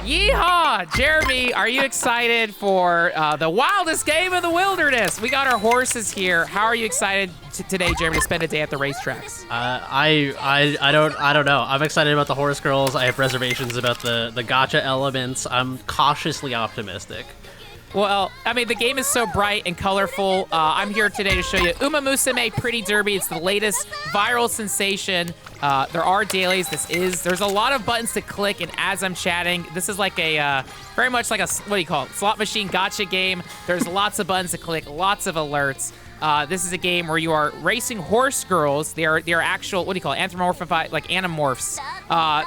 Yeehaw! Jeremy, are you excited for the wildest game in the wilderness? We got our horses here. How are you excited today, Jeremy, to spend a day at the racetracks? I don't know. I'm excited about the horse girls. I have reservations about the gacha elements. I'm cautiously optimistic. Well, I mean, the game is so bright and colorful. I'm here today to show you Uma Musume Pretty Derby. It's the latest viral sensation. There are dailies. There's a lot of buttons to click, and as I'm chatting, this is like a, very much like a, what do you call it, slot machine gacha game. There's lots of buttons to click, lots of alerts. This is a game where you are racing horse girls. They are actual, what do you call it, anthropomorphified, like animorphs.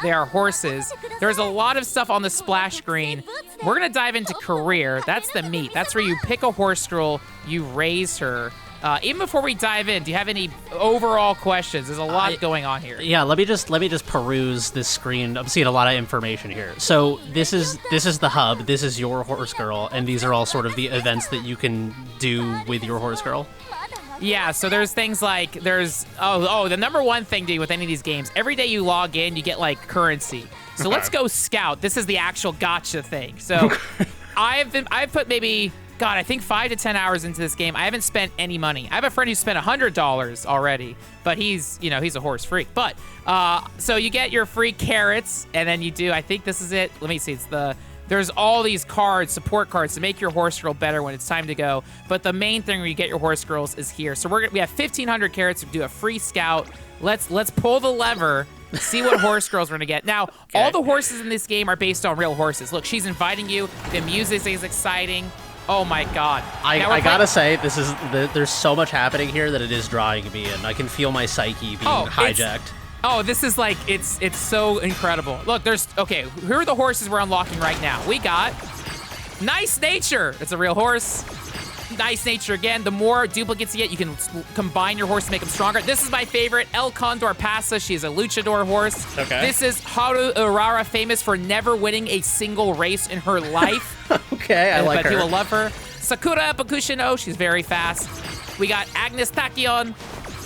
They are horses. There's a lot of stuff on the splash screen. We're gonna dive into career. That's the meat. That's where you pick a horse girl, you raise her. Even before we dive in, do you have any overall questions? There's a lot going on here. Yeah, let me just peruse this screen. I'm seeing a lot of information here. So this is the hub. This is your horse girl, and these are all sort of the events that you can do with your horse girl. Yeah, so there's things like the number one thing to do with any of these games, every day you log in, you get like currency. So let's go scout. This is the actual gacha thing. So I've put maybe, God, I think 5 to 10 hours into this game. I haven't spent any money. I have a friend who spent $100 already, but he's a horse freak. But so you get your free carrots, and then you do, I think this is it. Let me see. There's all these cards, support cards, to make your horse girl better when it's time to go. But the main thing where you get your horse girls is here. So we have 1,500 carrots to do a free scout. Let's pull the lever, see what horse girls we're gonna get. Now, all the horses in this game are based on real horses. Look, she's inviting you. The music is exciting. Oh my God! I gotta say, there's so much happening here that it is drawing me in. I can feel my psyche being hijacked. This is like, it's so incredible. Look, here are the horses we're unlocking right now. We got Nice Nature. It's a real horse. Nice Nature again. The more duplicates you get, you can combine your horse to make them stronger. This is my favorite, El Condor Pasa. She's a luchador horse. Okay. This is Haru Urara, famous for never winning a single race in her life. Okay, I like her. But people love her. Sakura Bakushino. She's very fast. We got Agnes Tachyon.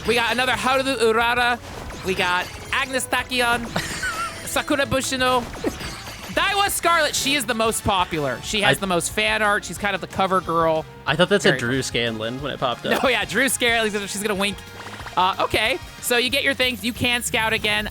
We got another Haru Urara. We got Agnes Tachyon, Sakura Bushino, Daiwa Scarlet. She is the most popular. She has the most fan art. She's kind of the cover girl. I thought that said Drew Scanlon when it popped up. Oh yeah, Drew Scanlon. She's gonna wink. Okay, so you get your things. You can scout again.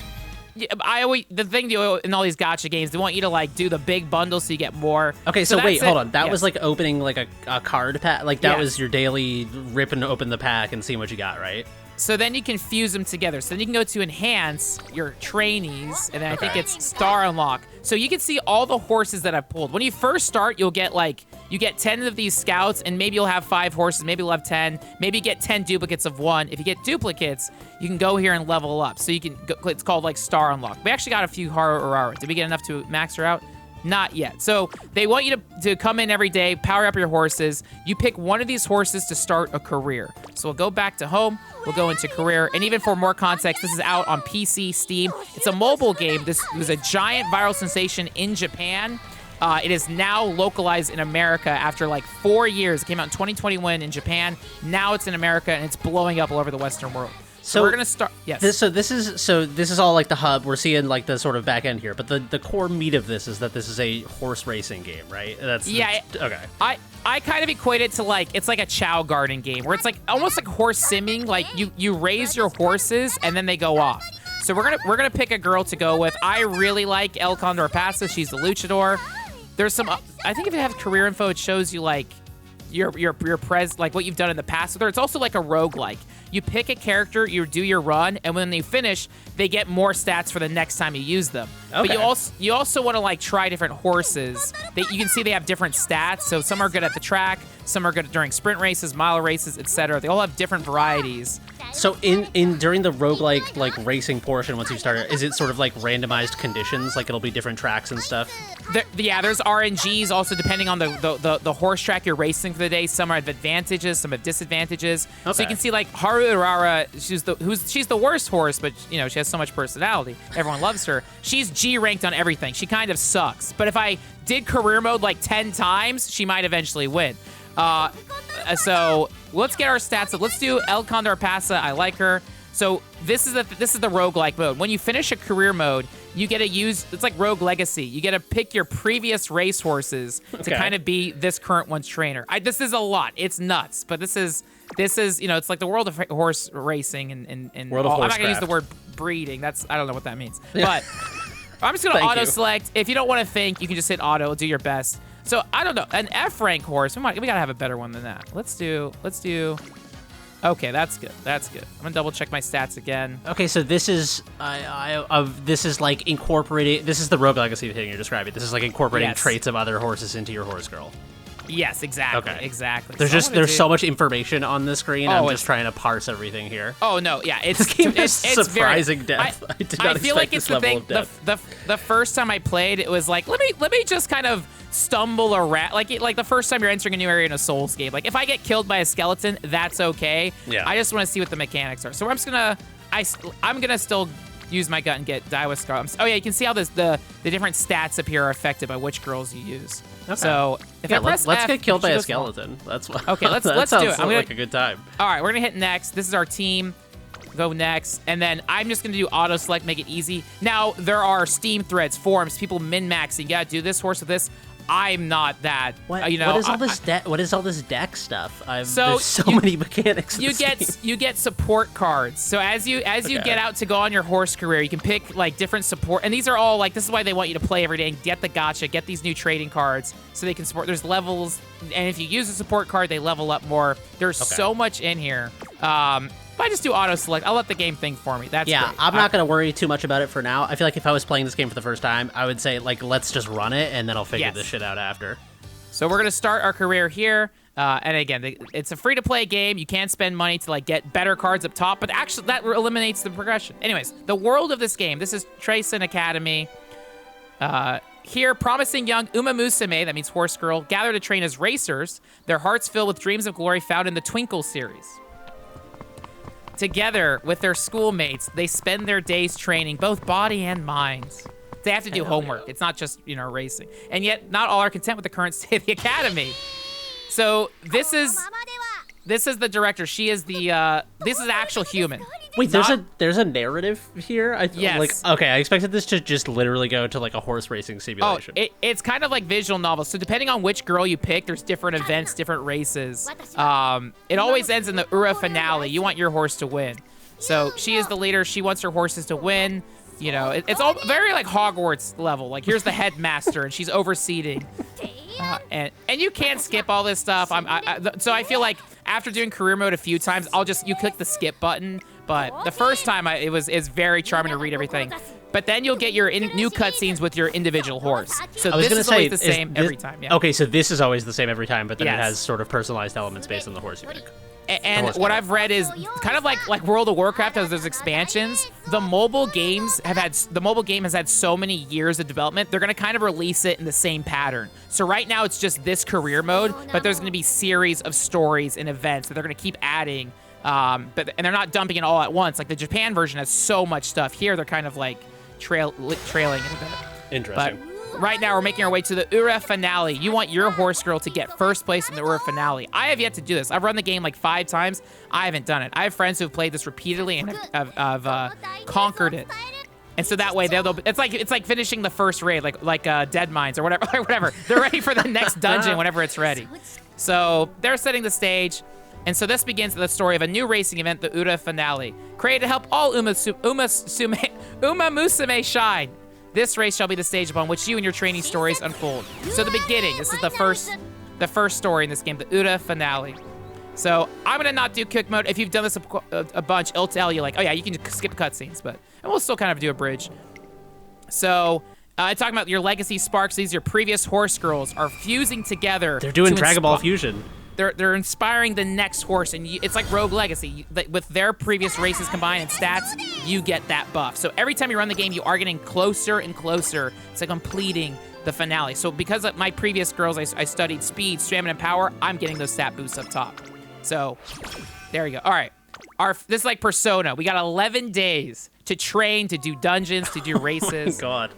The thing in all these gacha games, they want you to like do the big bundle so you get more. Okay, so wait, hold on. That was like opening like a card pack. Like that was your daily ripping open the pack and seeing what you got, right? So then you can fuse them together. So then you can go to enhance your trainees, and then I think it's star unlock. So you can see all the horses that I've pulled. When you first start, you'll get 10 of these scouts, and maybe you'll have 5 horses. Maybe you'll have 10. Maybe you get 10 duplicates of one. If you get duplicates, you can go here and level up. So you can go, it's called like star unlock. We actually got a few Haru Urara. Did we get enough to max her out? Not yet. So they want you to come in every day, power up your horses. You pick one of these horses to start a career. So we'll go back to home. We'll go into career. And even for more context, this is out on PC, Steam. It's a mobile game. This was a giant viral sensation in Japan. It is now localized in America after like 4 years. It came out in 2021 in Japan. Now it's in America, and it's blowing up all over the Western world. So we're gonna start. Yes. This is all like the hub. We're seeing like the sort of back end here, but the core meat of this is that this is a horse racing game, right? Okay. I kind of equate it to like, it's like a Chow Garden game where it's like almost like horse simming. Like you raise your horses and then they go off. So we're gonna pick a girl to go with. I really like El Condor Pasa. She's the luchador. There's some. I think if you have career info, it shows you like your like what you've done in the past with her. It's also like a roguelike. You pick a character, you do your run, and when they finish, they get more stats for the next time you use them. Okay. But you also want to like try different horses. You can see they have different stats. So some are good at the track, some are good during sprint races, mile races, etc. They all have different varieties. So in during the roguelike like racing portion, once you start it, is it sort of like randomized conditions? Like it'll be different tracks and stuff? There's RNGs also depending on the horse track you're racing for the day. Some have advantages, some have disadvantages. Okay. So you can see like Haru Urara, she's the worst horse, but you know, she has so much personality. Everyone loves her. She's G ranked on everything. She kind of sucks. But if I did career mode like 10 times, she might eventually win. So let's get our stats up. Let's do El Condor Pasa. I like her. So this is the roguelike mode. When you finish a career mode, you get to use, it's like Rogue Legacy. You get to pick your previous race horses to kind of be this current one's trainer. This is a lot. It's nuts, but this is it's like the world of horse racing and world of I'm not gonna use horsecraft. the word breeding. I don't know what that means, but I'm just gonna auto select. If you don't want to think, you can just hit auto. Do your best. So I don't know, an F rank horse. We gotta have a better one than that. Let's do. Okay, that's good. That's good. I'm gonna double check my stats again. Okay, so this is this is like incorporating. This is the Rogue Legacy thing you're describing. This is like incorporating traits of other horses into your horse girl. Yes, exactly. Okay. Exactly. There's so much information on the screen. I'm just trying to parse everything here. Oh no, yeah, it's surprising depth. I did not feel like expect it's this the level thing. of depth. The first time I played, it was like let me just kind of stumble around. Like the first time you're entering a new area in a Souls game. Like if I get killed by a skeleton, that's okay. Yeah. I just want to see what the mechanics are. So I'm gonna still use my gut and get die with Scar. Oh yeah, you can see how the different stats up here are affected by which girls you use. Okay. So if I press let's F, get killed by a skeleton. That's what. Okay, let's do it. Sounds like a good time. All right, we're gonna hit next. This is our team. Go next, and then I'm just gonna do auto select, make it easy. Now there are Steam threads, forums, people min maxing. You gotta do this horse with this. I'm not that. What, you know, what is all this what is all this deck stuff? There's so you- many mechanics. in you this get game. you get support cards. So as you get out to go on your horse career, you can pick like different support, and these are all like this is why they want you to play every day and get the gacha, get these new trading cards so they can support. There's levels, and if you use a support card, they level up more. There's so much in here. If I just do auto select, I'll let the game think for me. That's great. I'm not gonna worry too much about it for now. I feel like if I was playing this game for the first time, I would say like let's just run it and then I'll figure this shit out after. So we're gonna start our career here, and again, it's a free-to-play game. You can spend money to like get better cards up top, but actually that eliminates the progression. Anyways, the world of this game. This is Trace Academy. Here, promising young Uma Musume, that means horse girl, gather to train as racers. Their hearts filled with dreams of glory found in the Twinkle series. Together with their schoolmates, they spend their days training both body and mind. They have to do homework. It's not just, racing. And yet, not all are content with the current state of the academy. So this is the director. She is this is actual human. Wait, there's a narrative here? Yes. I expected this to just literally go to like a horse racing simulation. It's kind of like visual novels. So depending on which girl you pick, there's different events, different races. It always ends in the Ura finale. You want your horse to win. So she is the leader. She wants her horses to win. It's all very like Hogwarts level. Like here's the headmaster, and she's overseeing. And you can't skip all this stuff. So I feel like after doing career mode a few times, you click the skip button. But the first time, it's very charming to read everything. But then you'll get your new cutscenes with your individual horse. So I was this gonna is say, always the same every time. Yeah. Okay, so this is always the same every time, but then it Yes. has sort of personalized elements based on the horse you pick. And what I've read is kind of like World of Warcraft as there's expansions. The mobile game has had so many years of development. They're gonna kind of release it in the same pattern. So right now it's just this career mode, but there's gonna be series of stories and events that they're gonna keep adding. And they're not dumping it all at once. Like the Japan version has so much stuff. Here they're kind of like trailing it a bit. Interesting. But right now we're making our way to the Ura finale. You want your horse girl to get first place in the Ura finale. I have yet to do this. I've run the game like 5 times. I haven't done it. I have friends who have played this repeatedly and have conquered it. And so that way it's like finishing the first raid, like Dead Mines or whatever. whatever. They're ready for the next dungeon whenever it's ready. So they're setting the stage. And so this begins the story of a new racing event, the Ura finale, created to help all Uma Musume shine. This race shall be the stage upon which you and your training stories unfold. So the beginning, this is the first story in this game, the Ura finale. So I'm gonna not do quick mode. If you've done this a bunch, it'll tell you like, oh yeah, you can skip cutscenes, and we'll still kind of do a bridge. So talking about your legacy sparks, these your previous horse girls are fusing together. They're doing Dragon Ball Fusion. They're inspiring the next horse, and it's like Rogue Legacy. With their previous races combined and stats, you get that buff. So every time you run the game, you are getting closer and closer to completing the finale. So because of my previous girls, I studied speed, stamina, and power, I'm getting those stat boosts up top. So there you go. All right. This is like Persona. We got 11 days to train, to do dungeons, to do races. Oh, God.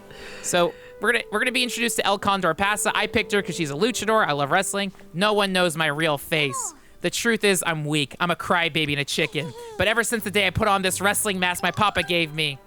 So we're gonna be introduced to El Condor Pasa. I picked her because she's a luchador. I love wrestling. No one knows my real face. The truth is, I'm weak. I'm a crybaby and a chicken. But ever since the day I put on this wrestling mask my papa gave me,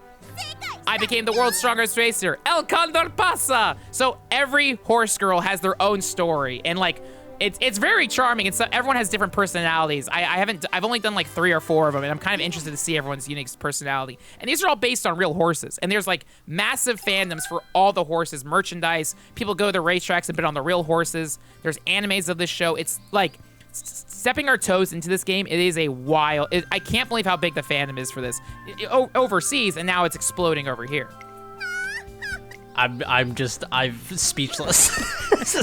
I became the world's strongest racer. El Condor pasa. So every horse girl has their own story, and like it's very charming. And so everyone has different personalities. I've only done like 3 or 4 of them, and I'm kind of interested to see everyone's unique personality. And these are all based on real horses. And there's like massive fandoms for all the horses, merchandise. People go to the racetracks and bet on the real horses. There's animes of this show. It's like stepping our toes into this game. It is a wild. I can't believe how big the fandom is for this overseas, and now it's exploding over here. I'm speechless.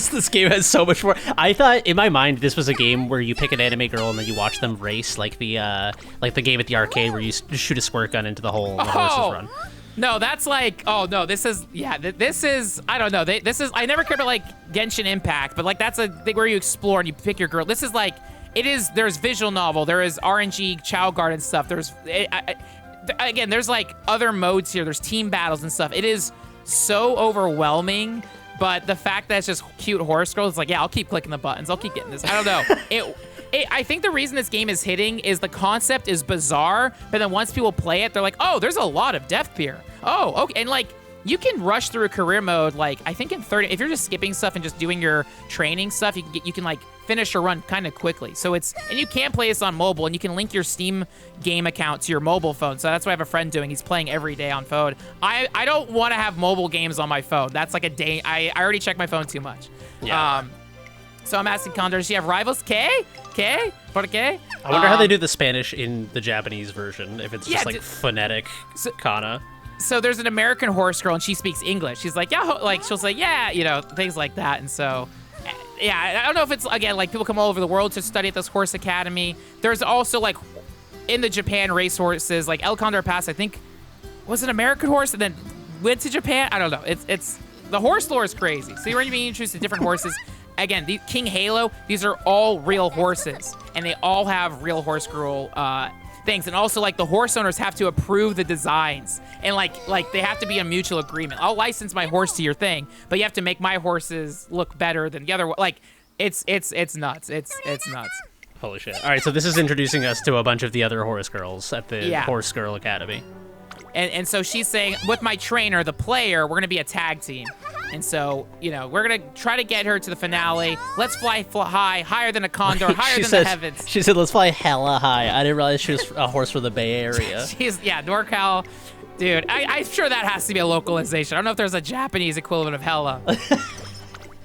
This game has so much more. I thought in my mind this was a game where you pick an anime girl and then you watch them race, like the game at the arcade where you shoot a squirt gun into the hole and the horses run. No, that's like, oh no, this is, I don't know. I never cared about like Genshin Impact, but like that's a thing where you explore and you pick your girl. This is like, there's visual novel, there is RNG, Chow Garden stuff. Again, there's like other modes here. There's team battles and stuff. It is so overwhelming, but the fact that it's just cute horse girls, it's like, yeah, I'll keep clicking the buttons. I'll keep getting this. I don't know. I think the reason this game is hitting is the concept is bizarre, but then once people play it, they're like, oh, there's a lot of depth here. Oh, okay. And like, you can rush through a career mode, like, I think in 30, if you're just skipping stuff and just doing your training stuff, you can like finish your run kind of quickly. So and you can play this on mobile, and you can link your Steam game account to your mobile phone. So that's what I have a friend doing. He's playing every day on phone. I don't want to have mobile games on my phone. That's like a day. I already check my phone too much. Yeah. So I'm asking Condor, does she have rivals? ¿Qué? ¿Por qué? I wonder how they do the Spanish in the Japanese version, if it's just like phonetic kana. So there's an American horse girl, and she speaks English. She's like, yeah, like, she'll say, yeah, things like that. And so, yeah, I don't know if it's, again, like, people come all over the world to study at this horse academy. There's also, like, in the Japan race horses, like, El Condor Pass, I think, was an American horse and then went to Japan. I don't know. It's the horse lore is crazy. So you're going to be introduced to different horses. Again, the King Halo, these are all real horses, and they all have real horse girl things. And also, like, the horse owners have to approve the designs, and like they have to be a mutual agreement. I'll license my horse to your thing, but you have to make my horses look better than the other one. Like, it's nuts. It's nuts. Holy shit. All right, so this is introducing us to a bunch of the other horse girls at the Horse Girl Academy. And so she's saying, with my trainer, the player, we're going to be a tag team. And so, we're going to try to get her to the finale. Let's fly high, higher than a condor, higher than the heavens. She said, let's fly hella high. I didn't realize she was a horse from the Bay Area. NorCal. Dude, I'm sure that has to be a localization. I don't know if there's a Japanese equivalent of hella.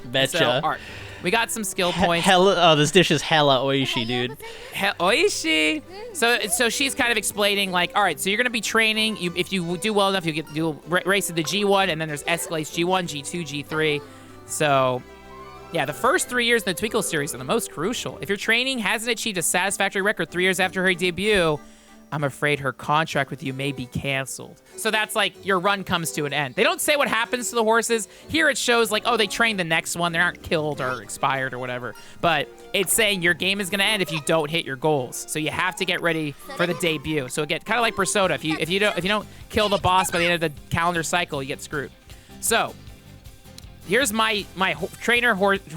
Betcha. So, all right. We got some skill points. This dish is hella oishi, dude. Oishi. So she's kind of explaining, like, all right, so you're going to be training. If you do well enough, you get to do race at the G1, and then there's escalates G1, G2, G3. So, yeah, the first 3 years in the Twinkle series are the most crucial. If your training hasn't achieved a satisfactory record 3 years after her debut, I'm afraid her contract with you may be canceled. So that's like your run comes to an end. They don't say what happens to the horses. Here it shows like, oh, they trained the next one. They aren't killed or expired or whatever. But it's saying your game is going to end if you don't hit your goals. So you have to get ready for the debut. So again, kind of like Persona. If you don't kill the boss by the end of the calendar cycle, you get screwed. So here's my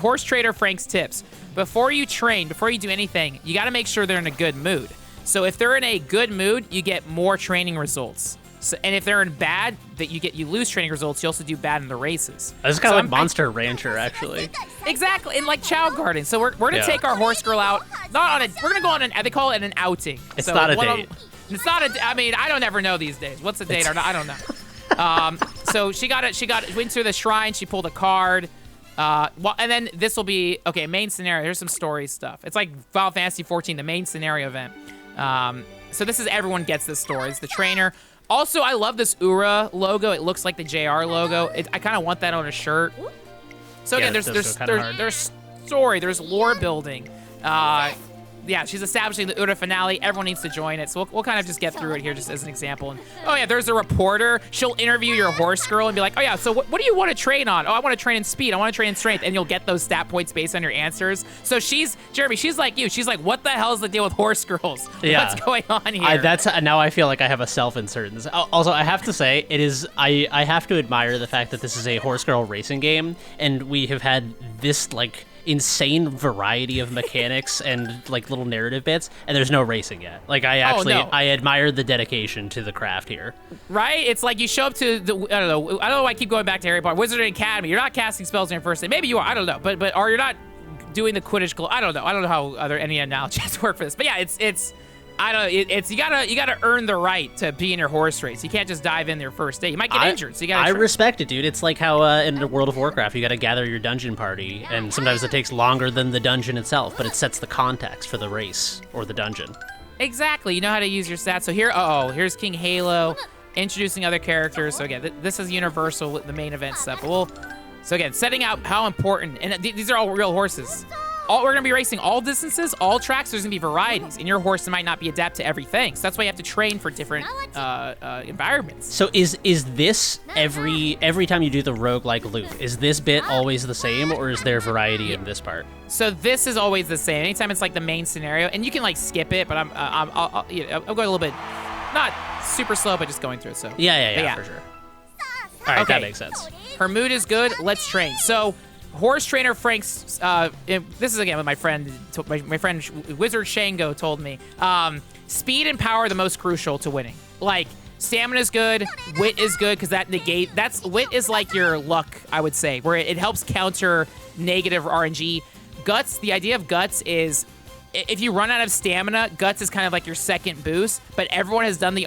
horse trader Frank's tips. Before you train, before you do anything, you got to make sure they're in a good mood. So if they're in a good mood, you get more training results. So, and if they're in bad, you lose training results. You also do bad in the races. This is kind of like Monster Rancher, actually. Exactly, and like Chow Garden. So we're gonna take our horse girl out. We're gonna go on they call it an outing. It's not a date. It's not a. I mean, I don't ever know these days. What's a date or not? I don't know. So she went to the shrine. She pulled a card. And then this will be main scenario. Here's some story stuff. It's like Final Fantasy 14, the main scenario event. So this is everyone gets this story. It's the trainer. Also, I love this Ura logo. It looks like the JR logo. I kind of want that on a shirt. So again, there's story, there's lore building. Yeah, she's establishing the Ura finale. Everyone needs to join it. So we'll kind of just get through it here just as an example. And, oh, yeah, there's a reporter. She'll interview your horse girl and be like, oh, yeah, so what do you want to train on? Oh, I want to train in speed. I want to train in strength. And you'll get those stat points based on your answers. So Jeremy, she's like you. She's like, what the hell is the deal with horse girls? Yeah. What's going on here? Now I feel like I have a self-insert in this. Also, I have to say, I have to admire the fact that this is a horse girl racing game. And we have had this, like, insane variety of mechanics and like little narrative bits, and there's no racing yet. Like I admire the dedication to the craft here. Right? It's like you show up to the I don't know why I keep going back to Harry Potter Wizarding Academy. You're not casting spells on your first day. Maybe you are. I don't know. But or you're not doing the Quidditch club. I don't know. I don't know how any analogies work for this. But yeah, it's I don't know. It's you gotta earn the right to be in your horse race. You can't just dive in your first day. You might get injured, so you gotta. I respect it, dude. It's like how in World of Warcraft you gotta gather your dungeon party, and sometimes it takes longer than the dungeon itself, but it sets the context for the race or the dungeon. Exactly. You know how to use your stats. So here's King Halo, introducing other characters. So again, this is universal with the main event stuff. But so again, setting out how important, and these are all real horses. We're going to be racing all distances, all tracks. There's going to be varieties, and your horse might not be adapt to everything. So that's why you have to train for different environments. So is this every time you do the roguelike loop, is this bit always the same, or is there variety in this part? So this is always the same. Anytime it's like the main scenario, and you can like skip it, but I'll going a little bit, not super slow, but just going through it. So yeah, for sure. All right, okay. That makes sense. Her mood is good. Let's train. So. Horse trainer Frank's, this is again what my friend Wizard Shango told me. Speed and power are the most crucial to winning. Like, stamina is good, wit is good, because wit is like your luck, I would say, where it helps counter negative RNG. Guts, the idea of guts is, if you run out of stamina, guts is kind of like your second boost, but everyone has done the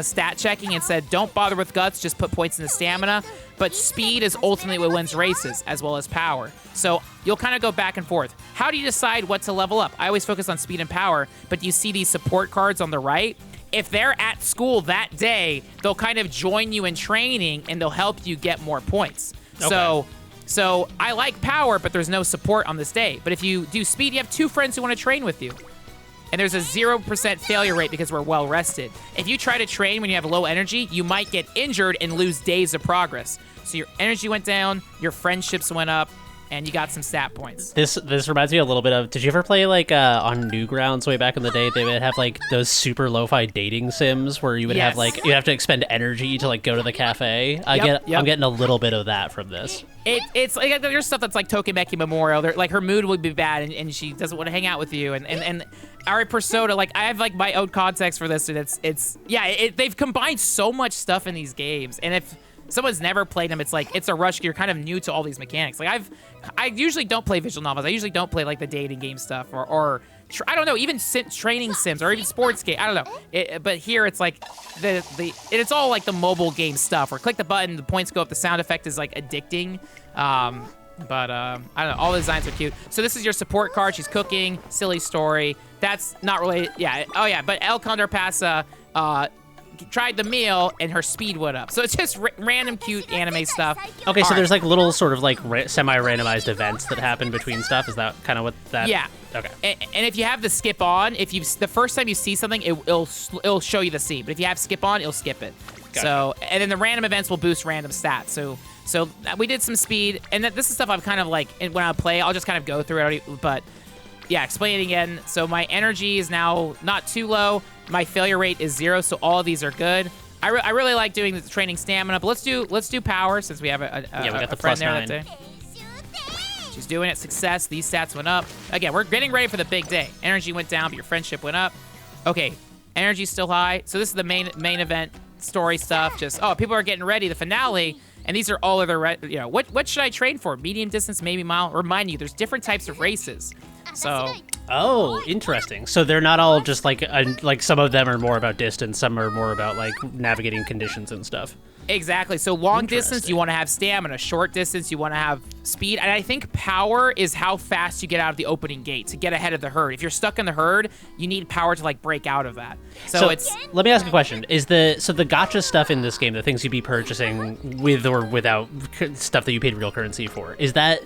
stat checking and said, don't bother with guts, just put points in the stamina. But speed is ultimately what wins races, as well as power. So you'll kind of go back and forth. How do you decide what to level up? I always focus on speed and power, but you see these support cards on the right. If they're at school that day, they'll kind of join you in training, and they'll help you get more points. Okay. So I like power, but there's no support on this day. But if you do speed, you have two friends who want to train with you. And there's a 0% failure rate because we're well rested. If you try to train when you have low energy, you might get injured and lose days of progress. So your energy went down, your friendships went up, and you got some stat points. This reminds me a little bit of, did you ever play like on Newgrounds way back in the day? They would have like those super lo-fi dating sims where you would have like, you have to expend energy to like go to the cafe. I'm getting a little bit of that from this. It's like there's stuff that's like Tokimeki Memorial. Like her mood would be bad and she doesn't want to hang out with you. And Ari Persona, like I have like my own context for this, and they've combined so much stuff in these games. And if someone's never played them, it's like it's a rush. You're kind of new to all these mechanics. Like I usually don't play visual novels. I usually don't play like the dating game stuff or I don't know, even training sims or even sports game. I don't know. But here it's like it's all like the mobile game stuff where click the button, the points go up, the sound effect is like addicting. But I don't know, all the designs are cute. So this is your support card. She's cooking, silly story. That's not really, yeah. Oh yeah, but El Condor Pasa tried the meal and her speed went up. So it's just random cute anime stuff. Okay, so there's like little sort of like semi-randomized events that happen between stuff. Is that kind of what that? Yeah. Okay. And if you have the skip on, the first time you see something, it'll show you the scene. But if you have skip on, it'll skip it. Gotcha. So and then the random events will boost random stats. So we did some speed, and this is stuff I'm kind of like when I play, I'll just kind of go through it. But yeah, explain it again. So my energy is now not too low. My failure rate is 0, so all of these are good. I really like doing the training stamina, but let's do power since we have a friend there that day. She's doing it. Success. These stats went up. Again, we're getting ready for the big day. Energy went down, but your friendship went up. Okay, energy's still high. So this is the main event story stuff. Just people are getting ready. The finale. And these are all other, what should I train for? Medium distance, maybe mile? Remind you, there's different types of races. So. Oh, interesting. So they're not all just like some of them are more about distance, some are more about like navigating conditions and stuff. Exactly. So long distance, you want to have stamina. Short distance, you want to have speed. And I think power is how fast you get out of the opening gate to get ahead of the herd. If you're stuck in the herd, you need power to like break out of that. So it's. Let me ask a question. Is the gacha stuff in this game, the things you'd be purchasing with or without stuff that you paid real currency for, is that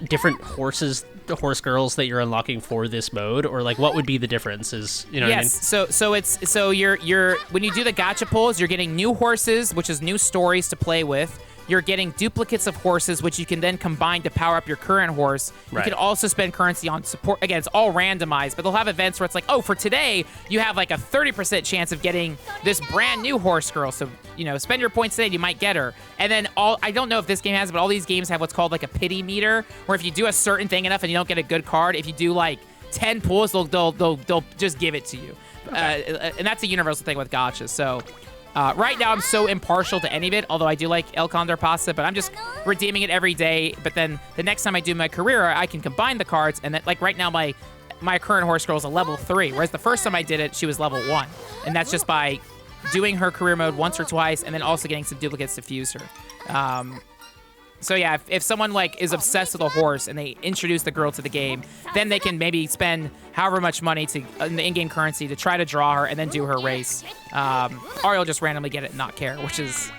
different horse girls that you're unlocking for this mode, or like what would be the differences? You know what I mean? So you're when you do the gacha pulls, you're getting new horses, which is new stories to play with. you're getting duplicates of horses, which you can then combine to power up your current horse. You Right. can also spend currency on support. Again, it's all randomized, but they'll have events where it's like, oh, for today, you have like a 30% chance of getting this brand new horse girl. So, spend your points today, you might get her. And then I don't know if this game has, but all these games have what's called like a pity meter, where if you do a certain thing enough and you don't get a good card, if you do like 10 pulls, they'll just give it to you. Okay. And that's a universal thing with gachas. So right now I'm so impartial to any of it, although I do like El Condor Pasta, but I'm just redeeming it every day. But then the next time I do my career, I can combine the cards, and then like right now my current horse girl is a level 3, whereas the first time I did it, she was level 1. And that's just by doing her career mode once or twice, and then also getting some duplicates to fuse her. So yeah, if someone like is obsessed with a horse and they introduce the girl to the game, then they can maybe spend however much money in the in-game currency to try to draw her and then do her race. Or you'll just randomly get it and not care, which is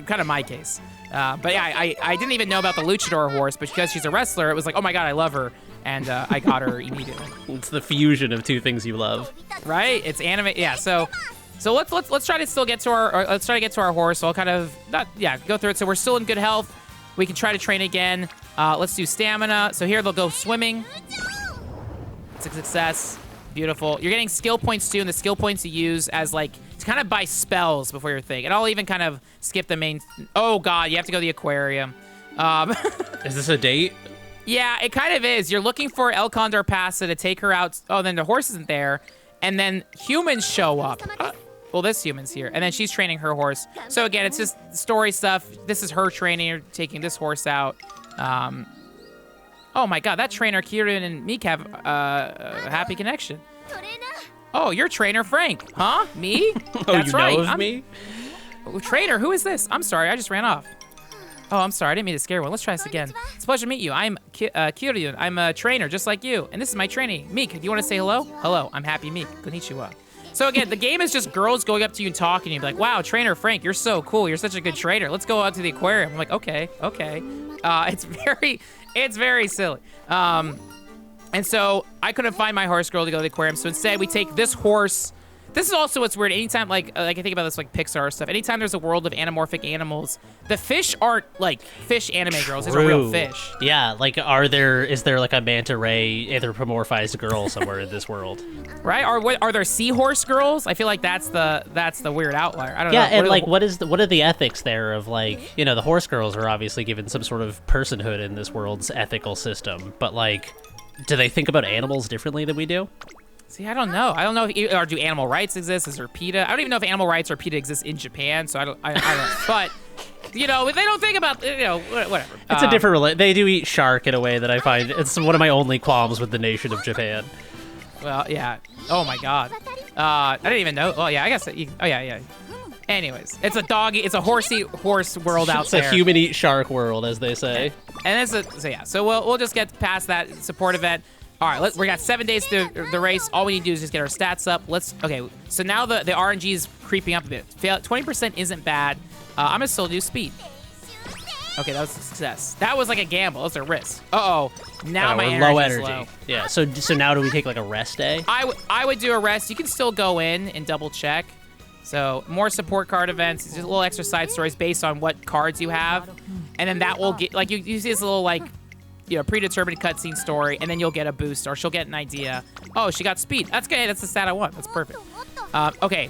kind of my case. But yeah, I didn't even know about the luchador horse, but because she's a wrestler, it was like, oh my god, I love her, and I got her immediately. It's the fusion of two things you love. Right? It's anime. Yeah. So let's try to still get to our horse. So I'll kind of go through it. So we're still in good health. We can try to train again. Let's do stamina. So here they'll go swimming. It's a success. Beautiful. You're getting skill points too, and the skill points you use as like to kind of buy spells before your thing. And I'll even kind of skip the main. Oh god, you have to go to the aquarium. Is this a date? Yeah, it kind of is. You're looking for El Condor Pasta to take her out. Oh, then the horse isn't there, and then humans show up. Well, this human's here, and then she's training her horse. So again, it's just story stuff. This is her training, her taking this horse out. Oh my god, that trainer, Kieran and Meek have a happy connection. Oh, you're trainer Frank, huh? Me? Oh, That's you right. know of me? Oh, trainer, who is this? I'm sorry, I just ran off. Oh, I'm sorry, I didn't mean to scare one. Let's try this again. It's a pleasure to meet you. I'm Kieran. I'm a trainer, just like you. And this is my trainee, Meek. Do you want to say hello? Hello, I'm Happy Meek. Konnichiwa. So again, the game is just girls going up to you and talking to you, like, wow, trainer Frank, you're so cool. You're such a good trainer. Let's go out to the aquarium. I'm like, okay. It's very silly. And so I couldn't find my horse girl to go to the aquarium. So instead we take this horse. This is also what's weird. Anytime, like I think about this, like Pixar stuff. Anytime there's a world of anamorphic animals, the fish aren't like fish anime girls. These are real fish. Yeah, like is there like a manta ray anthropomorphized girl somewhere in this world? Right? Are there seahorse girls? I feel like that's the weird outlier. I don't know. Yeah, and like what are the ethics there of like, the horse girls are obviously given some sort of personhood in this world's ethical system, but like, do they think about animals differently than we do? See, I don't know. Or do animal rights exist? Is there PETA? I don't even know if animal rights or PETA exist in Japan, so I don't. But they don't think about whatever. It's a different. They do eat shark in a way that I find it's one of my only qualms with the nation of Japan. Well, yeah. Oh my God. I didn't even know. Oh yeah, I guess. Yeah. Anyways, it's a doggy. It's a horsey horse world out there. It's a human eat shark world, as they say. And so we'll just get past that support event. All right, we got 7 days to the race. All we need to do is just get our stats up. Okay, so now the RNG is creeping up a bit. 20% isn't bad. I'm gonna still do speed. Okay, that was a success. That was like a gamble. That's a risk. Uh-oh. Now my energy low is energy. low. Yeah, so now do we take like a rest day? I would do a rest. You can still go in and double check. So more support card events, just little extra side stories based on what cards you have. And then that will get, like you see this little like, predetermined cutscene story, and then you'll get a boost, or she'll get an idea. Oh, she got speed. That's good. That's the stat I want. That's perfect. Okay,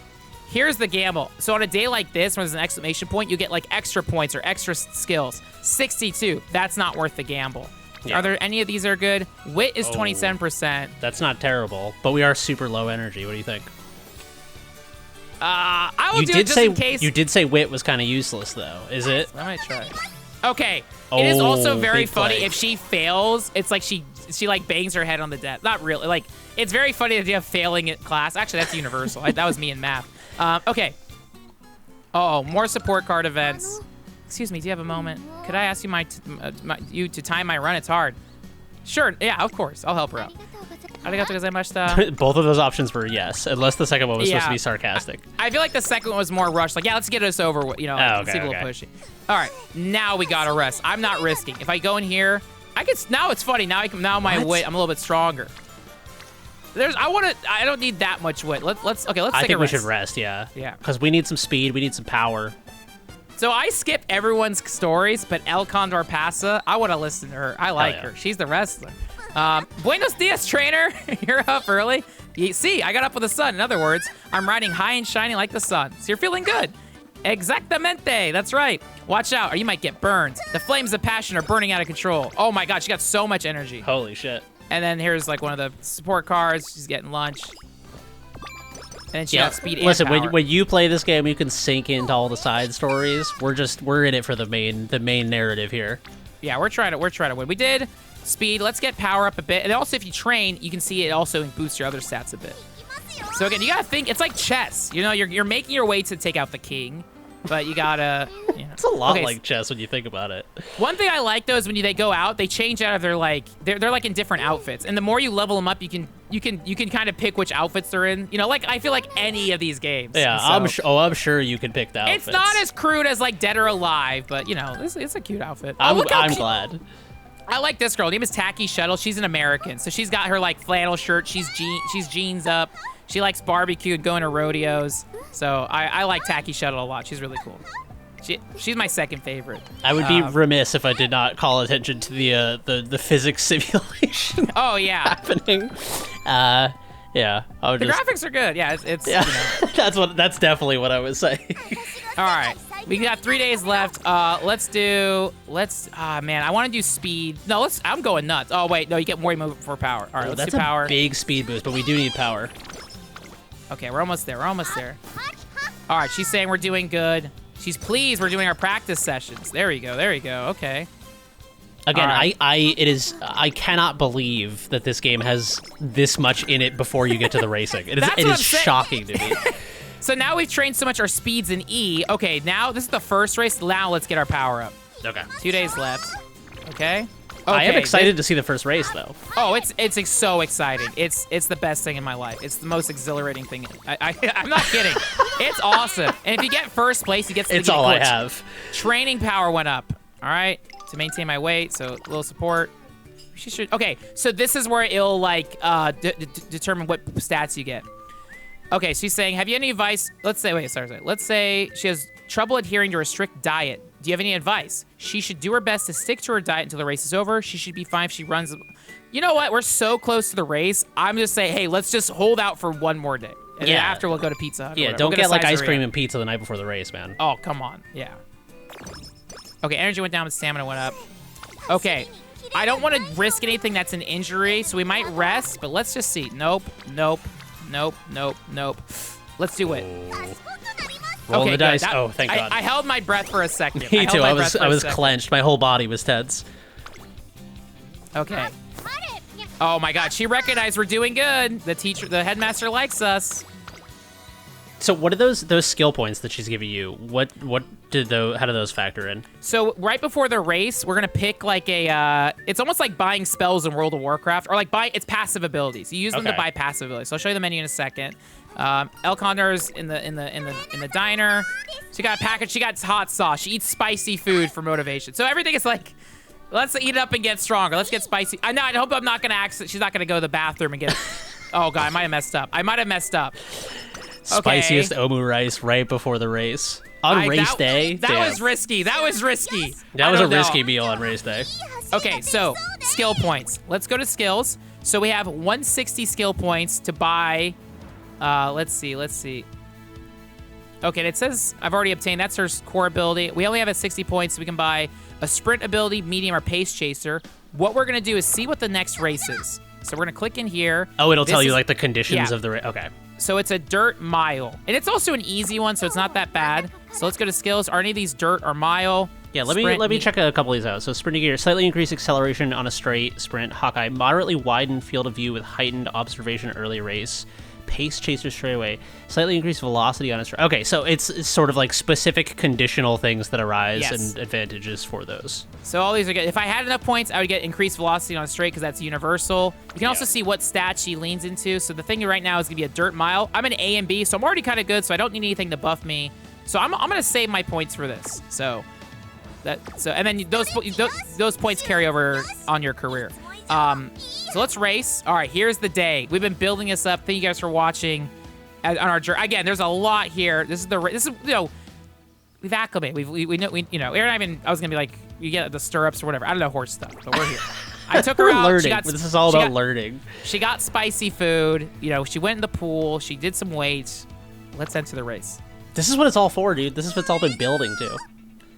here's the gamble. So on a day like this, when there's an exclamation point, you get like extra points or extra skills. 62. That's not worth the gamble. Yeah. Are there any of these that are good? Wit is 27%. That's not terrible, but we are super low energy. What do you think? I will do it just in case. You did say wit was kind of useless, though. Is it? I might try. Okay. It is also very funny if she fails. It's like she like bangs her head on the desk. Not really. Like, it's very funny that you have failing at class. Actually, that's universal. That was me in math. Okay. Oh, more support card events. Excuse me. Do you have a moment? Could I ask you you to time my run? It's hard. Sure. Yeah, of course. I'll help her out. Arigato gozaimashita. Both of those options were yes, unless the second one was supposed to be sarcastic. I feel like the second one was more rushed. Like, yeah, let's get us over. See a little pushy. All right, now we gotta rest. I'm not risking. If I go in here, now it's funny. Now my wit, I'm a little bit stronger. I don't need that much wit. Let's take a rest. I think we should rest. Yeah. Because we need some speed. We need some power. So I skip everyone's stories, but El Condor Pasa, I want to listen to her. I like her. She's the wrestler. Buenos dias, trainer. You're up early. See, I got up with the sun. In other words, I'm riding high and shining like the sun. So you're feeling good. Exactamente. That's right. Watch out, or you might get burned. The flames of passion are burning out of control. Oh my god, she got so much energy. Holy shit. And then here's like one of the support cards. She's getting lunch. And then she got speed and Listen, power. when you play this game, you can sink into all the side stories. We're in it for the main narrative here. Yeah, we're trying to win. We did speed. Let's get power up a bit. And also, if you train, you can see it also boosts your other stats a bit. So again, you gotta think. It's like chess. You know, you're making your way to take out the king, but you gotta. You know. It's a lot like chess when you think about it. One thing I like though is when they go out, they change out of their like they're like in different outfits, and the more you level them up, you can kind of pick which outfits they're in. You know, like I feel like any of these games. Yeah, so, I'm sure you can pick the outfits. It's not as crude as like Dead or Alive, but you know, it's a cute outfit. I'm glad. I like this girl. Her name is Tacky Shuttle. She's an American, so she's got her like flannel shirt. She's jeans up. She likes barbecue and going to rodeos. So I like Tacky Shuttle a lot. She's really cool. She's my second favorite. I would be remiss if I did not call attention to the physics simulation. Oh yeah, happening. Yeah, the graphics are good. Yeah, it's yeah. You know. that's definitely what I was saying. All right, we got 3 days left. Man, I want to do speed. No, I'm going nuts. Oh wait, no, you get more movement for power. All right, let's do power. That's a big speed boost, but we do need power. Okay, we're almost there. All right, she's saying we're doing good. She's pleased we're doing our practice sessions. There you go. Okay. Again, right. I cannot believe that this game has this much in it before you get to the racing. It is shocking to me. So now we've trained so much our speeds in E. Okay, now this is the first race. Now let's get our power up. Okay. 2 days left. Okay. I am excited to see the first race, though. Oh, it's so exciting. It's the best thing in my life. It's the most exhilarating thing. I'm not kidding. It's awesome. And if you get first place, you get It's all I have. Training power went up. All right, to maintain my weight, so a little support. She should. Okay, so this is where it'll like determine what stats you get. Okay, she's saying, have you any advice? Let's say she has trouble adhering to a strict diet. Do you have any advice? She should do her best to stick to her diet until the race is over. She should be fine if she runs. You know what? We're so close to the race. I'm just saying, hey, let's just hold out for one more day. And then after, we'll go to Pizza Hut. Yeah, don't get like ice cream and pizza the night before the race, man. Oh, come on. Yeah. Okay, energy went down, but stamina went up. Okay. I don't want to risk anything that's an injury, so we might rest, but let's just see. Nope. Let's do it. Roll the dice. Good. Oh, thank God. I held my breath for a second. Me too. I was clenched. My whole body was tense. Okay. Oh my God, she recognized we're doing good. The headmaster likes us. So what are those skill points that she's giving you? How do those factor in? So right before the race, we're gonna pick like it's almost like buying spells in World of Warcraft, or like it's passive abilities. You use them to buy passive abilities. So I'll show you the menu in a second. El Condor's in the diner. She got a package. She got hot sauce. She eats spicy food for motivation. So everything is like, let's eat it up and get stronger. Let's get spicy. I know. I hope I'm not gonna she's not gonna go to the bathroom and get. Oh God, I might have messed up. Spiciest omu rice right before the race. On race day? That was risky. That was a risky meal on race day. Okay, so skill points. Let's go to skills. So we have 160 skill points to buy. Let's see. Okay, and it says I've already obtained. That's her core ability. We only have 60 points, so we can buy a sprint ability, medium, or pace chaser. What we're going to do is see what the next race is. So we're going to click in here. Oh, it'll tell you like the conditions of the race. Okay. So it's a dirt mile. And it's also an easy one, so it's not that bad. So let's go to skills. Are any of these dirt or mile? Yeah, let me check a couple of these out. So sprinting gear, slightly increased acceleration on a straight sprint. Hawkeye, moderately widened field of view with heightened observation early race. Pace chaser straightaway, slightly increased velocity on a straight. Okay, so it's sort of like specific conditional things that arise and advantages for those. So all these are good. If I had enough points, I would get increased velocity on a straight because that's universal. You can also see what stats she leans into. So the thing right now is going to be a dirt mile. I'm an A and B, so I'm already kind of good, so I don't need anything to buff me. So I'm going to save my points for this. And then those points carry over on your career. So let's race. All right, here's the day. We've been building this up. Thank you guys for watching on our journey. Again, there's a lot here. we've acclimated. We know, Aaron, I was gonna be like, you get the stirrups or whatever. I don't know horse stuff, but we're here. I took her We're out. learning. This is all about learning. She got spicy food. She went in the pool. She did some weights. Let's enter the race. This is what it's all for, dude. This is what it's all been building to.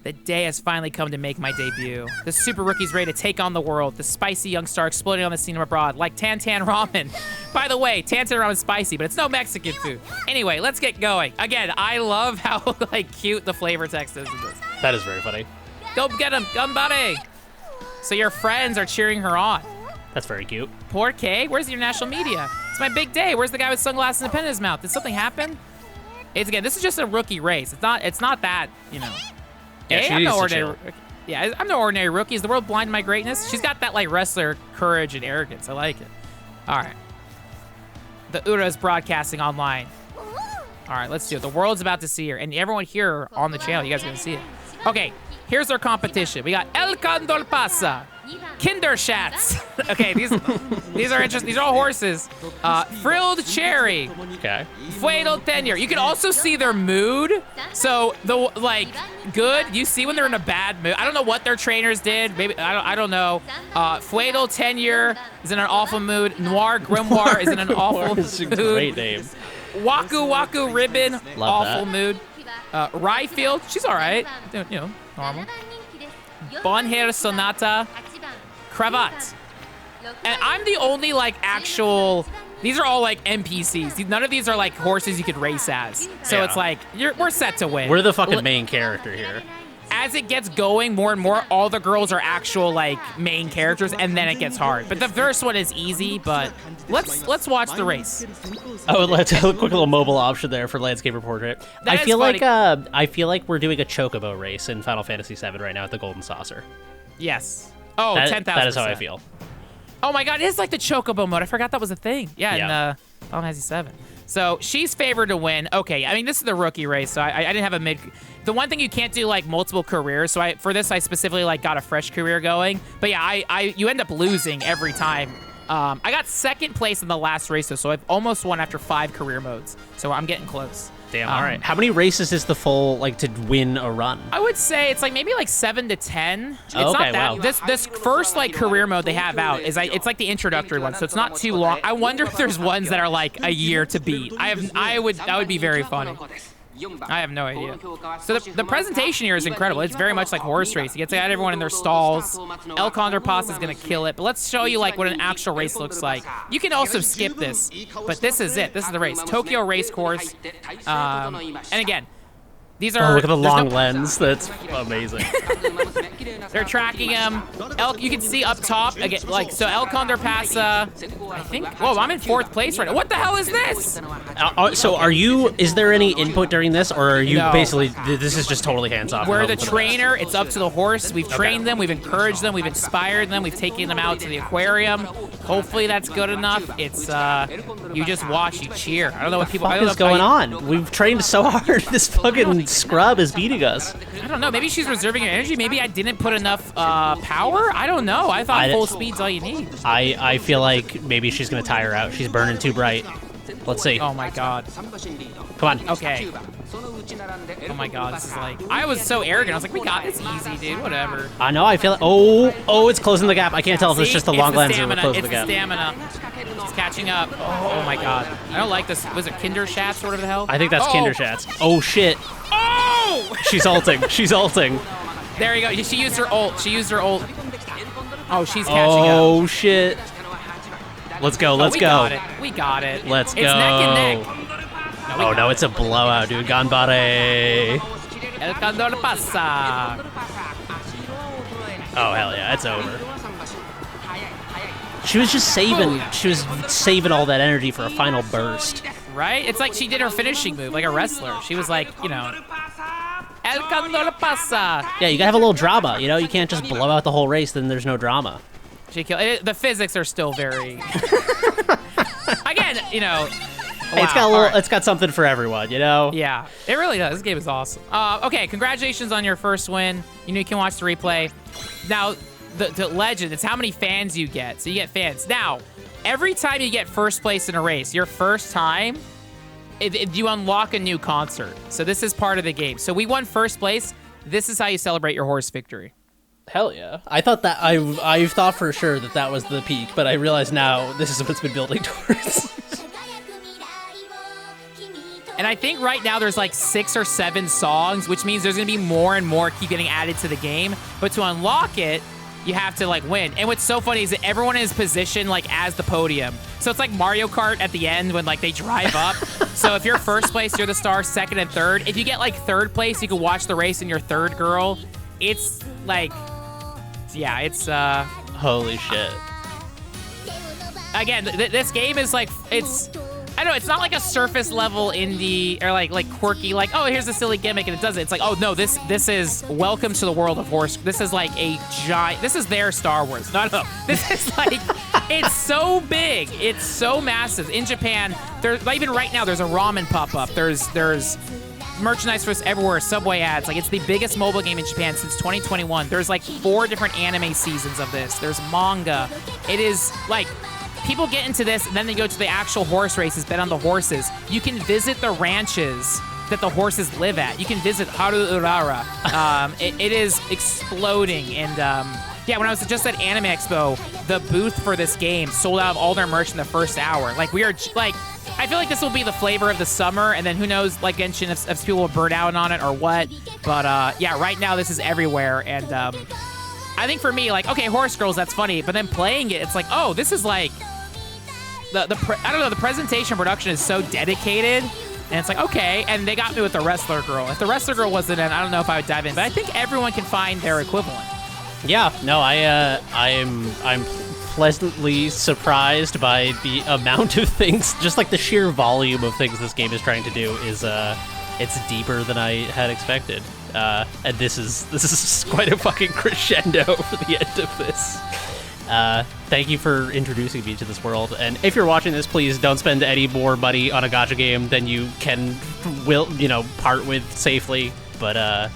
The day has finally come to make my debut. The super rookie's ready to take on the world. The spicy young star exploding on the scene abroad like Tan Ramen. By the way, Tan Ramen's spicy, but it's no Mexican food. Anyway, let's get going. Again, I love how cute the flavor text is in this. That is very funny. Go get him, Gambare. So your friends are cheering her on. That's very cute. Poor Kay, where's your national media? It's my big day. Where's the guy with sunglasses and a pen in his mouth? Did something happen? This is just a rookie race. It's not that, Yeah, hey, she I'm needs no to ordinary. chill. Yeah, I'm no ordinary rookie. Is the world blind to my greatness? She's got that wrestler courage and arrogance. I like it. All right. The Ura is broadcasting online. All right, let's do it. The world's about to see her, and everyone here on the channel, you guys are gonna see it. Okay, here's our competition. We got El Condor Pasa, Kinderschatz. Okay, these are interesting. These are all horses. Frilled Cherry. Okay. Fuedo Tenure. You can also see their mood. So good. You see when they're in a bad mood. I don't know what their trainers did. Maybe I don't know. Fuedo Tenure is in an awful mood. Noir Grimoire is in an awful It's a mood. great name. Waku Ribbon, Love awful that. mood. Ryefield, she's all right. Normal. Bon Hair Sonata, Cravat. And I'm the only actual. These are all NPCs. None of these are horses you could race as. So Yeah. it's we're set to win. We're the fucking main character here. As it gets going more and more, all the girls are actual main characters, and then it gets hard. But the first one is easy. But let's watch the race. Oh, let's a quick little mobile option there for landscape portrait. That I is feel funny. I feel like we're doing a chocobo race in Final Fantasy VII right now at the Golden Saucer. Yes. Oh, That- 10,000%. That is how I feel. Oh my god, it is the chocobo mode. I forgot that was a thing. Yeah, Yeah. in Final Fantasy 7. So she's favored to win. Okay, I mean this is the rookie race, so I didn't have a mid. The one thing you can't do multiple careers. So for this I specifically got a fresh career going. But yeah, you end up losing every time. I got second place in the last race though, so I've almost won after 5 career modes. So I'm getting close. Damn. All right. How many races is the full to win a run? I would say it's maybe 7 to 10. It's Oh, okay, not that. wow. This first career mode they have out is it's the introductory one, so it's not too long. I wonder if there's ones that are a year to beat. That would be very funny. I have no idea. So the presentation here is incredible. It's very much like horse race. You get to add everyone in their stalls. El Condor Pasta is gonna kill it. But let's show you what an actual race looks like. You can also skip this, but this is it. This is the race. Tokyo Race Course. And again, these are. Oh, look at the there's long no- lens. That's amazing. They're tracking him. You can see up top again, so El Condor Pasa. I think. Whoa, I'm in 4th place right now. What the hell is this? So are you? Is there any input during this, or are you No. basically? This is just totally hands off. We're and the hope for best? trainer. It's up to the horse. We've trained them. We've encouraged them. We've inspired them. We've taken them out to the aquarium. Hopefully that's good enough. It's you just watch, you cheer. I don't know what people. I What don't know is if I- going on? We've trained so hard. This fucking scrub is beating us. I don't know. Maybe she's reserving her energy. Maybe I didn't put enough power. I don't know. I thought full speed's all you need. I feel like maybe she's gonna tire out. She's burning too bright. Let's see. Oh my god. Come on. Okay. Oh my god. This is I was so arrogant. I was like, we got this easy, dude. Whatever. I know. I feel like. Oh, it's closing the gap. I can't tell if it's See? just the It's long the lens or stamina. closing It's the gap. the stamina. It's catching up. Oh my god. I don't like this. Was it Kinderschatz or whatever the hell? I think that's Oh. Kinderschatz. Oh shit. Oh! She's ulting. She's ulting. There you go. She used her ult. Oh, she's catching up. Oh shit. Let's go. Let's we go. Got it. We got it. Let's it's go. Neck and neck. Oh no, it's a blowout, dude. Ganbare. El Condor Pasa. Oh hell yeah, it's over. She was just saving. She was saving all that energy for a final burst. Right? It's like she did her finishing move, like a wrestler. She was like, El Condor Pasa. Yeah, you gotta have a little drama. You can't just blow out the whole race. Then there's no drama. She killed. The physics are still very. Again, Hey, it's got a wow, little. all right. It's got something for everyone. Yeah, it really does. This game is awesome. Okay, congratulations on your first win. You can watch the replay. Now, the legend, it's how many fans you get. So you get fans. Now, every time you get first place in a race, your first time, you unlock a new concert. So this is part of the game. So we won first place. This is how you celebrate your horse victory. Hell yeah. I thought that, I thought for sure that was the peak, but I realize now this is what it's been building towards. And I think right now there's like 6 or 7 songs, which means there's going to be more and more keep getting added to the game. But to unlock it, you have to like win. And what's so funny is that everyone is positioned like as the podium. So it's like Mario Kart at the end when like they drive up. So if you're first place, you're the star, second and third. If you get like third place, you can watch the race and you're third girl. It's like, yeah, it's holy shit. Again, this game is like, I don't know, it's not like a surface level indie or like quirky, like, oh, here's a silly gimmick and it does it. It's like, oh no, this is welcome to the world of horse. This is like a giant, this is their Star Wars. No. This is like, it's so big. It's so massive. In Japan, there's, even right now, there's a ramen pop-up. There's merchandise for us everywhere, Subway ads. Like, it's the biggest mobile game in Japan since 2021. There's like 4 different anime seasons of this. There's manga. It is like, people get into this, and then they go to the actual horse races, bet on the horses. You can visit the ranches that the horses live at. You can visit Haru Urara. It is exploding. And yeah, when I was just at Anime Expo, the booth for this game sold out of all their merch in the first hour. Like, we are, like, I feel like this will be the flavor of the summer, and then who knows, like Genshin, if people will burn out on it or what. But yeah, right now this is everywhere. And I think for me, like, okay, Horse Girls, that's funny. But then playing it, it's like, oh, this is like, I don't know, the presentation production is so dedicated, and it's like, okay, and they got me with the Wrestler Girl. If the Wrestler Girl wasn't in, I don't know if I would dive in, but I think everyone can find their equivalent. Yeah, no, I'm pleasantly surprised by the amount of things, just like the sheer volume of things this game is trying to do is, it's deeper than I had expected. And this is quite a fucking crescendo for the end of this. Thank you for introducing me to this world. And if you're watching this, please don't spend any more money on a gacha game than you will part with safely. But,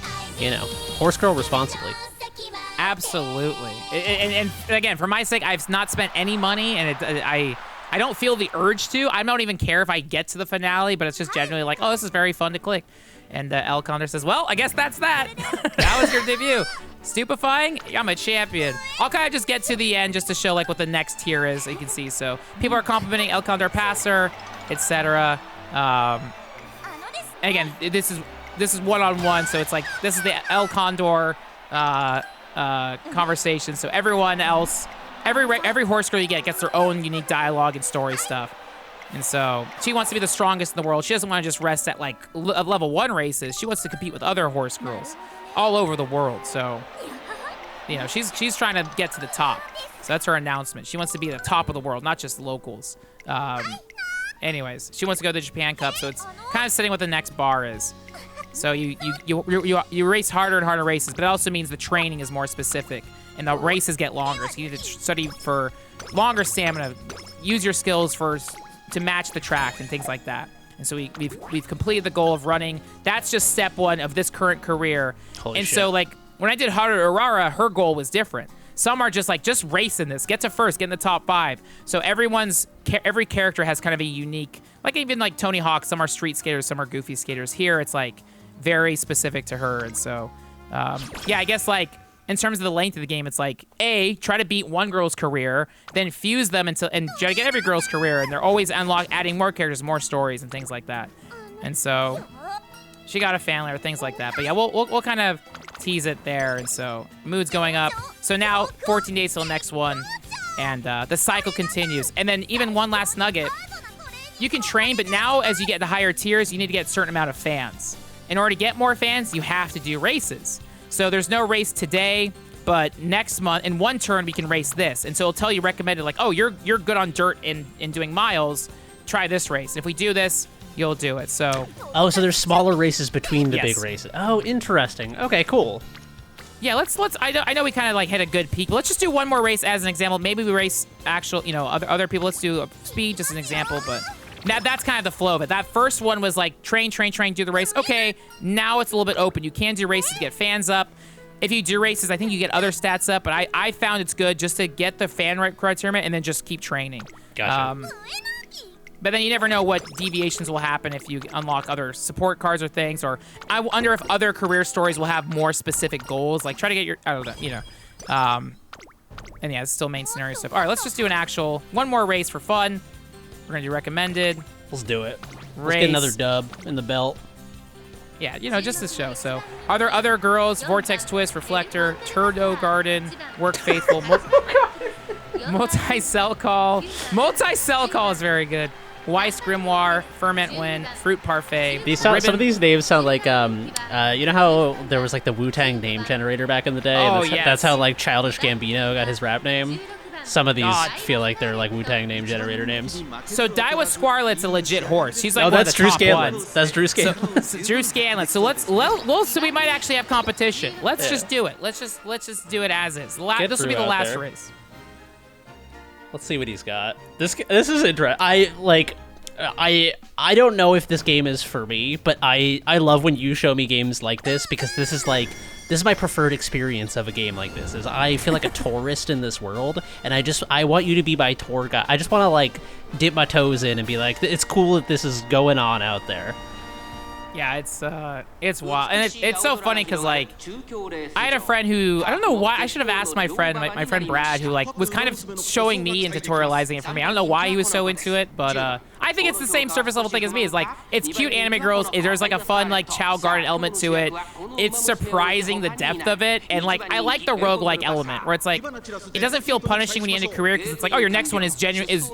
horse girl responsibly. Absolutely. And again, for my sake, I've not spent any money, and I don't feel the urge to. I don't even care if I get to the finale, but it's just generally like, oh, this is very fun to click. And El Condor says, well, I guess that's that. That was your debut. Stupefying? I'm a champion. I'll kind of just get to the end just to show like what the next tier is, you can see. So people are complimenting El Condor Passer, etc. Again, this is one-on-one, so it's like this is the El Condor conversation. So everyone else, every horse girl you get gets their own unique dialogue and story stuff. And so she wants to be the strongest in the world. She doesn't want to just rest at like level 1 races. She wants to compete with other horse girls all over the world. So, she's trying to get to the top. So that's her announcement. She wants to be at the top of the world, not just locals. Anyways, she wants to go to the Japan Cup. So it's kind of setting what the next bar is. So you race harder and harder races, but it also means the training is more specific and the races get longer. So you need to study for longer stamina, use your skills to match the track and things like that. And so we've completed the goal of running. That's just step 1 of this current career. Holy shit. So like when I did Haru Urara, her goal was different. Some are just like, just race in this, get to first, get in the top 5. So every character has kind of a unique, like even like Tony Hawk, some are street skaters, some are goofy skaters. Here it's like very specific to her. And so, yeah, I guess like in terms of the length of the game, it's like, A, try to beat one girl's career, then fuse them and try to get every girl's career, and they're always adding more characters, more stories, and things like that. And so she got a family or things like that. But yeah, we'll kind of tease it there. And so mood's going up. So now 14 days till next one, and the cycle continues. And then even one last nugget, you can train, but now as you get the higher tiers, you need to get a certain amount of fans. In order to get more fans, you have to do races. So there's no race today, but next month, in one turn, we can race this. And so it'll tell you recommended, like, oh, you're good on dirt in doing miles. Try this race. If we do this, you'll do it. So. Oh, so there's smaller races between the big races. Oh, interesting. Okay, cool. Yeah, let's. I know we kind of like hit a good peak. But let's just do one more race as an example. Maybe we race actual, other people. Let's do speed, just an example, but. That's kind of the flow of it. That first one was like train, do the race. Okay, now it's a little bit open. You can do races to get fans up. If you do races, I think you get other stats up, but I found it's good just to get the fan rate criteria and then just keep training. Gotcha. But then you never know what deviations will happen if you unlock other support cards or things. Or I wonder if other career stories will have more specific goals. Like try to get your, I don't know, you know. And yeah, it's still main scenario stuff. All right, let's just do one more race for fun. We're gonna do recommended. Let's do it. Let's get another dub in the belt. Yeah, you know, just this show. So, are there other girls? Vortex Twist, Reflector, Turdo Garden, Work Faithful, Multi-Cell Call. Multi-Cell Call is very good. Weiss Grimoire, Ferment Wind, Fruit Parfait. Some of these names sound like, you know how there was like the Wu-Tang name generator back in the day? Oh, yes. That's how like Childish Gambino got his rap name. Some of these feel like they're like Wu-Tang name generator names. So Daiwa Squarlet's a legit horse. She's like one that's of the Drew top Scanlon. ones. That's Drew Scanlon. So Drew Scanlon. So so we might actually have competition. Let's just do it. Let's just do it as is. This will be the last race. Let's see what he's got. This is interesting. I don't know if this game is for me, but I love when you show me games like this because this is my preferred experience of a game like this. Is I feel like a tourist in this world, and I want you to be my tour guide. I just want to like dip my toes in and be like, it's cool that this is going on out there. Yeah, it's wild, and it's so funny because like I had a friend who I don't know why I should have asked my friend Brad who like was kind of showing me and tutorializing it for me. I don't know why he was so into it, but I think it's the same surface level thing as me. It's like it's cute anime girls. There's like a fun like Chow Garden element to it. It's surprising the depth of it, and like I like the roguelike element where it's like it doesn't feel punishing when you end a career because it's like, oh, your next one is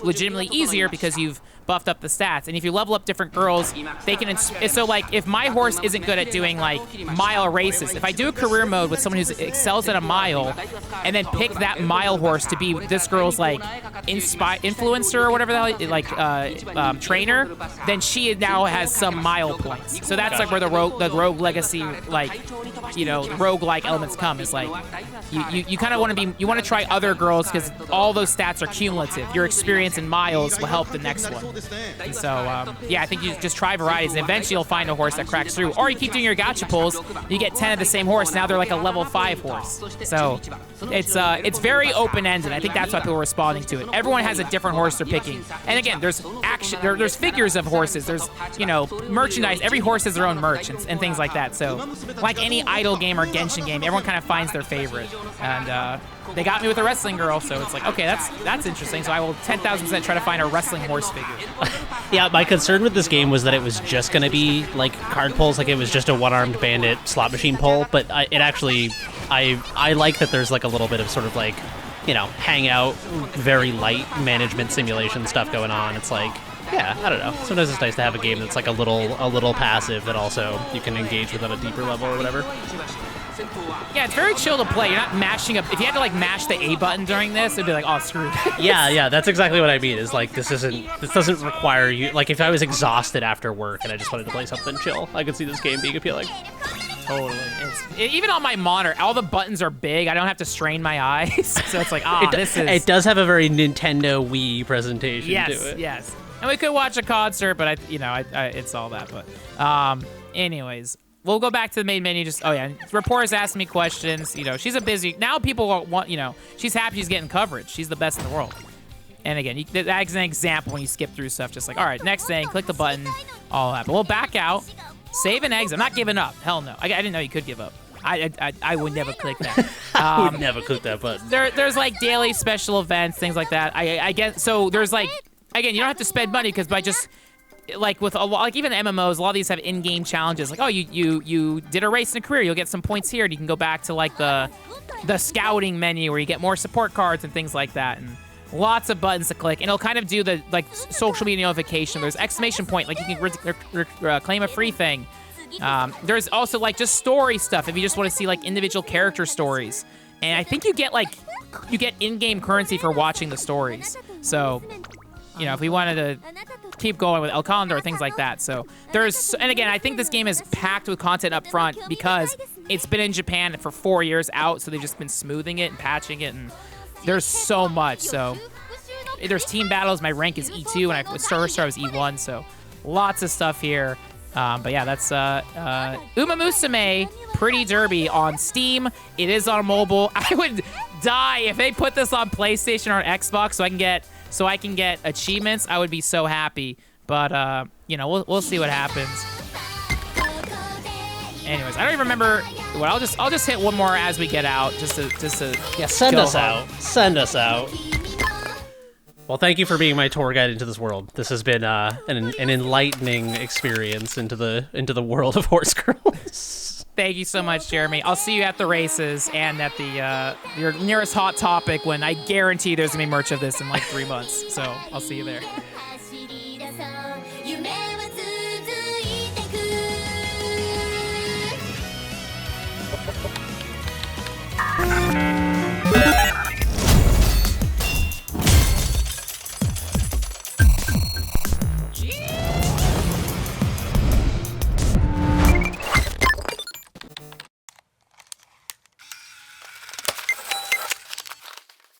legitimately easier because you've buffed up the stats, and if you level up different girls, they can. So like, if my horse isn't good at doing like mile races, if I do a career mode with someone who excels at a mile, and then pick that mile horse to be this girl's like influencer or whatever the hell, like trainer, then she now has some mile points. So that's like where the rogue legacy, like, you know, rogue-like elements come. Is like you kind of want to try other girls because all those stats are cumulative. Your experience in miles will help the next one. And so, yeah, I think you just try varieties, and eventually you'll find a horse that cracks through. Or you keep doing your gacha pulls, you get 10 of the same horse. Now they're like a level 5 horse. So it's very open-ended. I think that's why people are responding to it. Everyone has a different horse they're picking. And again, there's there's figures of horses. There's, you know, merchandise. Every horse has their own merch and things like that. So like any idle game or Genshin game, everyone kind of finds their favorite. And they got me with a wrestling girl, so it's like, okay, that's interesting. So I will 10,000% try to find a wrestling horse figure. Yeah, my concern with this game was that it was just going to be like card pulls, like it was just a one-armed bandit slot machine pull, but I like that there's like a little bit of sort of like, you know, hangout, very light management simulation stuff going on. It's like, yeah, I don't know. Sometimes it's nice to have a game that's like a little passive that also you can engage with on a deeper level or whatever. Yeah, it's very chill to play. You're not mashing up. If you had to like mash the A button during this, it'd be like, oh, screw this. Yeah, that's exactly what I mean. Is like this doesn't require you. Like if I was exhausted after work and I just wanted to play something chill, I could see this game being appealing. Totally. Even on my monitor, all the buttons are big. I don't have to strain my eyes, so it's like, It does have a very Nintendo Wii presentation to it. Yes. And we could watch a concert, but it's all that. But anyways. We'll go back to the main menu. Reporters asking me questions. You know, she's a busy. Now people want. You know, she's happy she's getting coverage. She's the best in the world. And again, that's an example when you skip through stuff. Just like, all right, next thing, click the button, all that. But we'll back out, save and exit. I'm not giving up. Hell no. I didn't know you could give up. I would never click that. I would never click that button. There's like daily special events, things like that. I guess so. There's like, again, you don't have to spend money because by just. Like with a lot, like even MMOs, a lot of these have in-game challenges. Like, oh, you did a race in a career, you'll get some points here, and you can go back to like the scouting menu where you get more support cards and things like that, and lots of buttons to click, and it'll kind of do the like social media notification. There's exclamation point, like you can claim a free thing. There's also like just story stuff if you just want to see like individual character stories, and I think you get in-game currency for watching the stories. So. You know, if we wanted to keep going with El Condor, things like that. So and again, I think this game is packed with content up front because it's been in Japan for 4 years out, so they've just been smoothing it and patching it, and there's so much. So there's team battles. My rank is E2, and I was E1, so lots of stuff here. But yeah, that's Uma Musume Pretty Derby on Steam. It is on mobile. I would die. If they put this on PlayStation or Xbox so I can get achievements, I would be so happy. But you know, we'll see what happens. Anyways, I don't even remember. Well, I'll just hit one more as we get out, just to Yeah, send go us home. out. Send us out. Well, thank you for being my tour guide into this world. This has been an enlightening experience into the world of horse girls. Thank you so much, Jeremy. I'll see you at the races and at the your nearest Hot Topic when I guarantee there's gonna be merch of this in like 3 months. So I'll see you there. 走り出そう夢は続いてく